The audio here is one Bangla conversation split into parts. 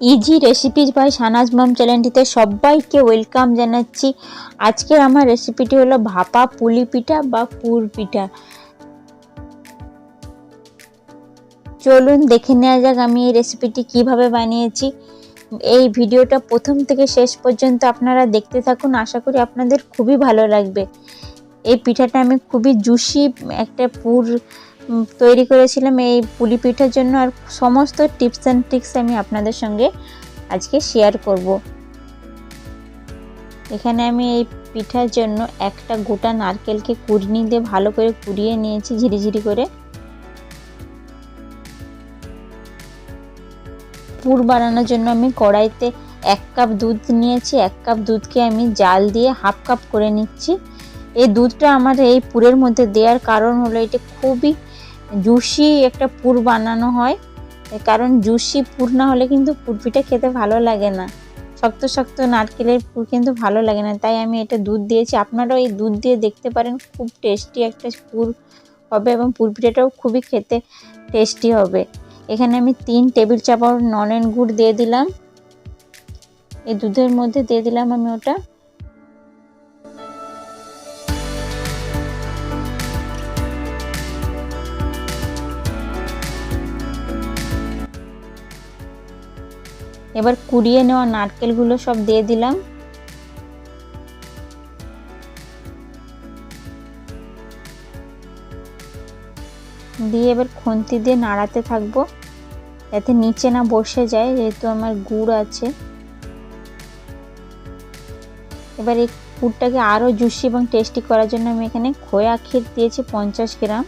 ইজি রেসিপিজ বাই সানাজ মম চ্যানেলটিতে সবাইকে ওয়েলকাম জানাচ্ছি। আজকে আমার রেসিপিটি হলো ভাপা পুলি পিঠা বা পুর পিঠা। চলুন দেখে নেওয়া যাক আমি এই রেসিপিটি কিভাবে বানিয়েছি। এই ভিডিওটা প্রথম থেকে শেষ পর্যন্ত আপনারা দেখতে থাকুন, আশা করি আপনাদের খুবই ভালো লাগবে। এই পিঠাটা আমি খুবই জুসি একটা পুর তৈরি করেছিলাম এই পুলি পিঠার জন্য, আর সমস্ত টিপস অ্যান্ড ট্রিক্স আমি আপনাদের সঙ্গে আজকে শেয়ার করব। এখানে আমি এই পিঠার জন্য একটা গোটা নারকেলকে কুড়নি দিয়ে ভালো করে কুড়িয়ে নিয়েছি ঝিরিঝিরি করে। পুর বানানোর জন্য আমি কড়াইতে 1 কাপ দুধ নিয়েছি। 1 কাপ দুধকে আমি জাল দিয়ে হাফ কাপ করে নিচ্ছি। এই দুধটা আমার এই পুরের মধ্যে দেওয়ার কারণ হলো এটা খুবই জুসি একটা পুর বানানো হয়, কারণ জুসি পুর না হলে কিন্তু পুর পিঠা খেতে ভালো লাগে না। শক্ত শক্ত নারকেলের পুর কিন্তু ভালো লাগে না, তাই আমি এটা দুধ দিয়েছি। আপনারাও এই দুধ দিয়ে দেখতে পারেন, খুব টেস্টি একটা পুর হবে এবং পুর পিঠাটাও খুবই খেতে টেস্টি হবে। এখানে আমি 3 টেবিল চামচ নলেন গুড় দিয়ে দিলাম, এই দুধের মধ্যে দিয়ে দিলাম আমি ওটা। এবার কুড়িয়ে নেওয়া নারকেলগুলো সব দিয়ে দিলাম। দিয়ে এবার খুন্তি দিয়ে নাড়াতে থাকবো যাতে নিচে না বসে যায়, যেহেতু আমার গুড় আছে। এবার এই পুরটাকে আরও জুসি এবং টেস্টি করার জন্য আমি এখানে খোয়া ক্ষীর দিয়েছি 50 গ্রাম।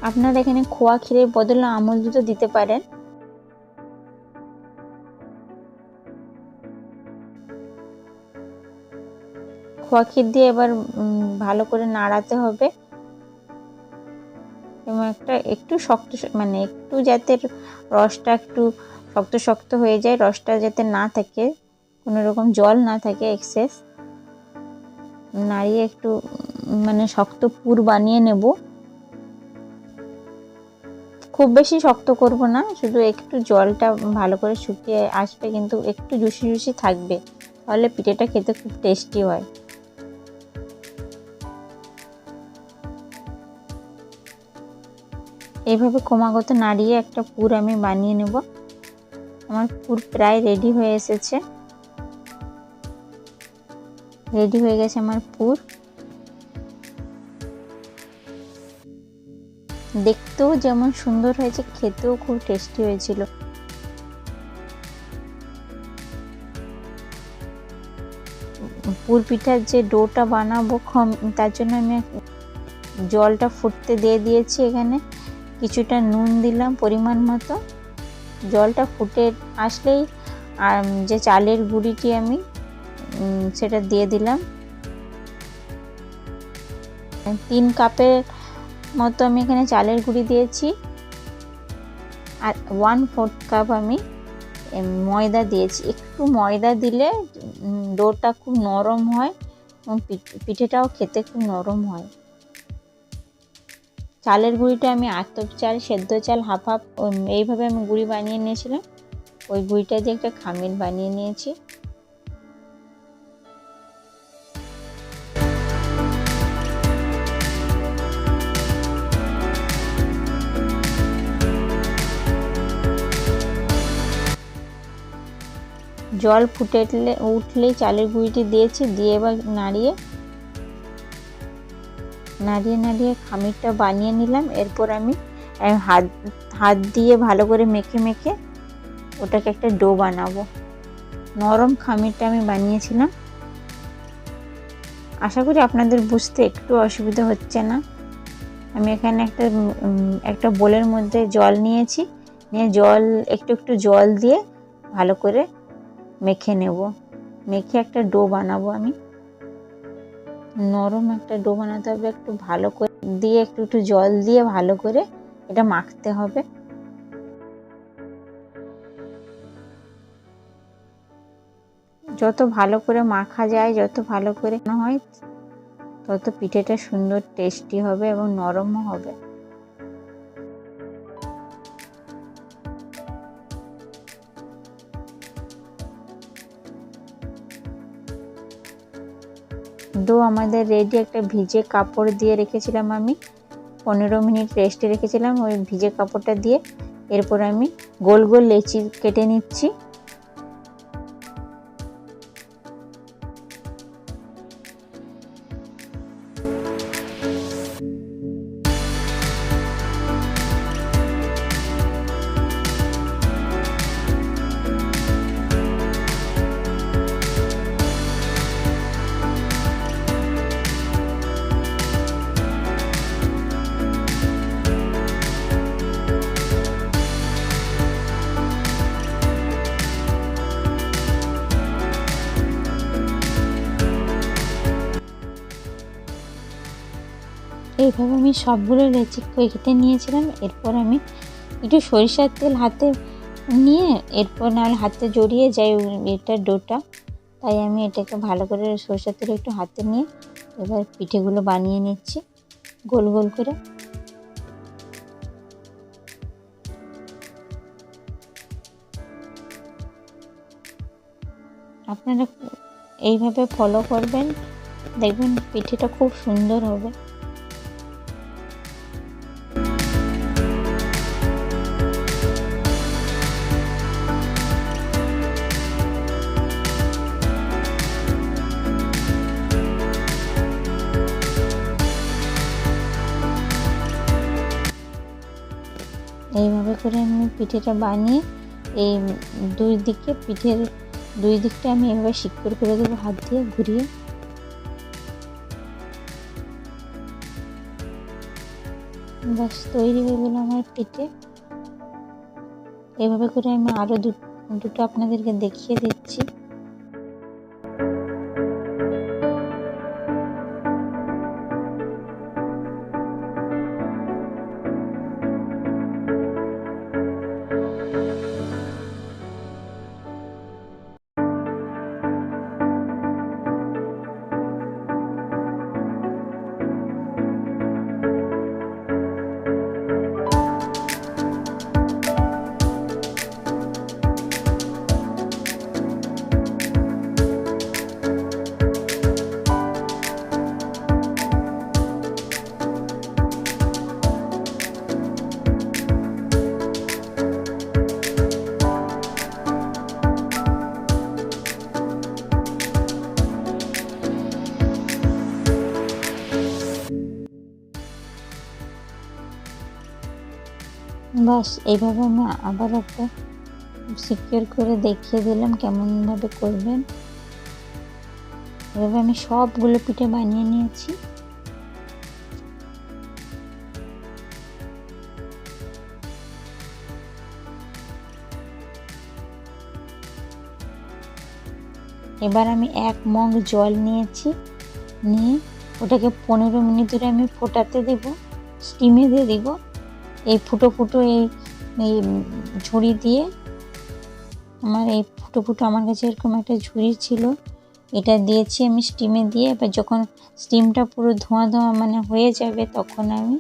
আপনারা এখানে খোয়া ক্ষীরের বদলে আমুল দুধও দিতে পারেন। খোয়া ক্ষীর দিয়ে এবার ভালো করে নাড়াতে হবে এবং একটু শক্ত মানে একটু যাতে রসটা একটু শক্ত শক্ত হয়ে যায়, রসটা যাতে না থাকে, কোনো রকম জল না থাকে এক্সেস, নাড়িয়ে একটু মানে শক্ত পুর বানিয়ে নেব। খুব বেশি শক্ত করব না, শুধু একটু জলটা ভালো করে শুকিয়ে আসবে, কিন্তু একটু জুসি জুসি থাকবে, তাহলে পিঠেটা খেতে খুব টেস্টি হয়। এইভাবে ক্রমাগত নাড়িয়ে একটা পুর আমি বানিয়ে নেব। আমার পুর প্রায় রেডি হয়ে এসেছে, রেডি হয়ে গেছে আমার পুর। দেখতেও যেমন সুন্দর হয়েছে, খেতেও খুব টেস্টি হয়েছিল। পুর পিঠার যে ডোটা বানাবো তার জন্য আমি জলটা ফুটতে দিয়ে দিয়েছি। এখানে কিছুটা নুন দিলাম পরিমাণ মতো। জলটা ফুটে আসলেই যে চালের গুঁড়িটি আমি সেটা দিয়ে দিলাম। 3 কাপের মতো আমি এখানে চালের গুঁড়ি দিয়েছি, আর 1/4 কাপ আমি ময়দা দিয়েছি। একটু ময়দা দিলে ডোটা খুব নরম হয় এবং পিঠেটাও খেতে খুব নরম হয়। চালের গুঁড়িটা আমি আতপ চাল, সেদ্ধ চাল হাফ হাফ এইভাবে আমি গুঁড়ি বানিয়ে নিয়েছিলাম। ওই গুঁড়িটা দিয়ে একটা খামির বানিয়ে নিয়েছি। জল ফুটে উঠলেই চালের গুঁড়িটি দিয়েছি, দিয়ে এবার নাড়িয়ে নাড়িয়ে খামিরটা বানিয়ে নিলাম। এরপর আমি হাত দিয়ে ভালো করে মেখে ওটাকে একটা ডো বানাবো। নরম খামিরটা আমি বানিয়েছিলাম। আশা করি আপনাদের বুঝতে একটু অসুবিধা হচ্ছে না। আমি এখানে একটা বোলের মধ্যে জল নিয়েছি, নিয়ে একটু জল দিয়ে ভালো করে মেখে নেব। মেখে একটা ডো বানাবো আমি। নরম একটা ডো বানাতে হবে, একটু ভালো করে দিয়ে একটু জল দিয়ে ভালো করে এটা মাখতে হবে। যত ভালো করে মাখা যায়, যত ভালো করে হয়, তত পিঠেটা সুন্দর টেস্টি হবে এবং নরমও হবে। ডো আমাদের রেডি। একটা ভিজে কাপড় দিয়ে রেখেছিলাম, আমি 15 মিনিট রেস্টে রেখেছিলাম ওই ভিজে কাপড়টা দিয়ে। এরপর আমি গোল গোল লেচি কেটে নিচ্ছি। এইভাবে আমি সবগুলো লেচি কেটে নিয়েছিলাম। এরপর আমি একটু সরিষার তেল হাতে নিয়ে, এরপর নাহলে হাতে জড়িয়ে যায় এটা ডোটা, তাই আমি এটাকে ভালো করে সরিষার তেল একটু হাতে নিয়ে এবার পিঠেগুলো বানিয়ে নিচ্ছি গোল গোল করে। আপনারা এইভাবে ফলো করবেন, দেখবেন পিঠেটা খুব সুন্দর হবে। এইভাবে করে আমি পিঠেটা বানিয়ে এই পিঠের দুই দিকটা আমি এভাবে সিক্কর করে দেবো হাত দিয়ে ঘুরিয়ে। ব্যাস তৈরি হয়ে গেল আমার পিঠে। এভাবে করে আমি আরও দুটো আপনাদেরকে দেখিয়ে দিচ্ছি। বাস এইভাবে আমি আবার একটা সিকিউর করে দেখিয়ে দিলাম কেমনভাবে করবেন। এভাবে আমি সবগুলো পিঠে বানিয়ে নিয়েছি। এবার আমি 1 মগ জল নিয়েছি, নিয়ে ওটাকে 15 মিনিট ধরে আমি ফোটাতে দেব, স্টিমে দিয়ে দিব। এই ফুটো ফুটো এই ঝুড়ি দিয়ে আমার কাছে এরকম একটা ঝুড়ি ছিল, এটা দিয়েছি আমি স্টিমে দিয়ে। এবার যখন স্টিমটা পুরো ধোঁয়া ধোঁয়া হয়ে যাবে, তখন আমি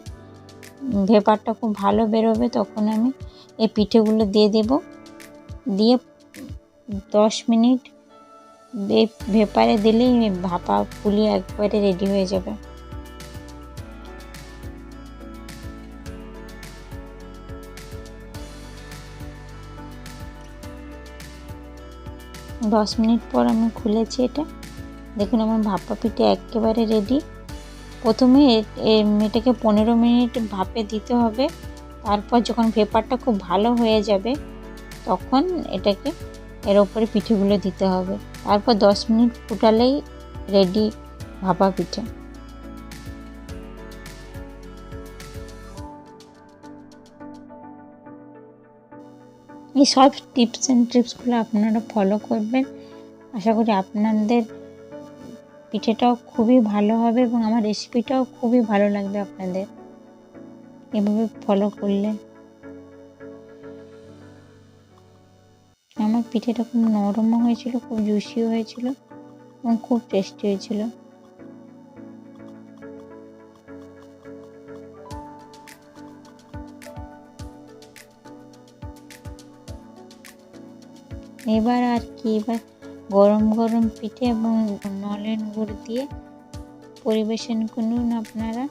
ভেপারটা খুব ভালো বেরোবে, তখন আমি এই পিঠেগুলো দিয়ে দেব। দিয়ে 10 মিনিট ভেপারে দিলেই ভাপা ফুলিয়ে একবারে রেডি হয়ে যাবে। দশ মিনিট পর আমি খুলেছি এটা, দেখুন আমার ভাপা পিঠে একেবারে রেডি। প্রথমে এটাকে 15 মিনিট ভাপে দিতে হবে, তারপর যখন ভেপারটা খুব ভালো হয়ে যাবে তখন এটাকে এর ওপরে পিঠেগুলো দিতে হবে। তারপর 10 মিনিট ফুটালেই রেডি ভাপা পিঠে। এই সব টিপস অ্যান্ড ট্রিক্সগুলো আপনারা ফলো করবেন। আশা করি আপনাদের পিঠেটাও খুবই ভালো হবে এবং আমার রেসিপিটাও খুবই ভালো লাগবে আপনাদের এভাবে ফলো করলে। আমার পিঠেটা খুব নরমও হয়েছিল, খুব জুসিও হয়েছিল এবং খুব টেস্টি হয়েছিল। এবার গরম গরম পিঠে এবং নলেন গুড় দিয়ে পরিবেশন করুন আপনারা।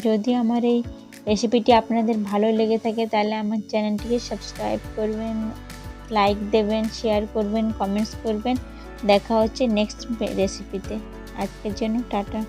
যদি আমার এই রেসিপিটি আপনাদের ভালো লেগে থাকে তাহলে আমার চ্যানেলটিকে সাবস্ক্রাইব করবেন, লাইক দেবেন, শেয়ার করবেন, কমেন্টস করবেন। দেখা হচ্ছে নেক্সট রেসিপিতে। আজকের জন্য টাটা।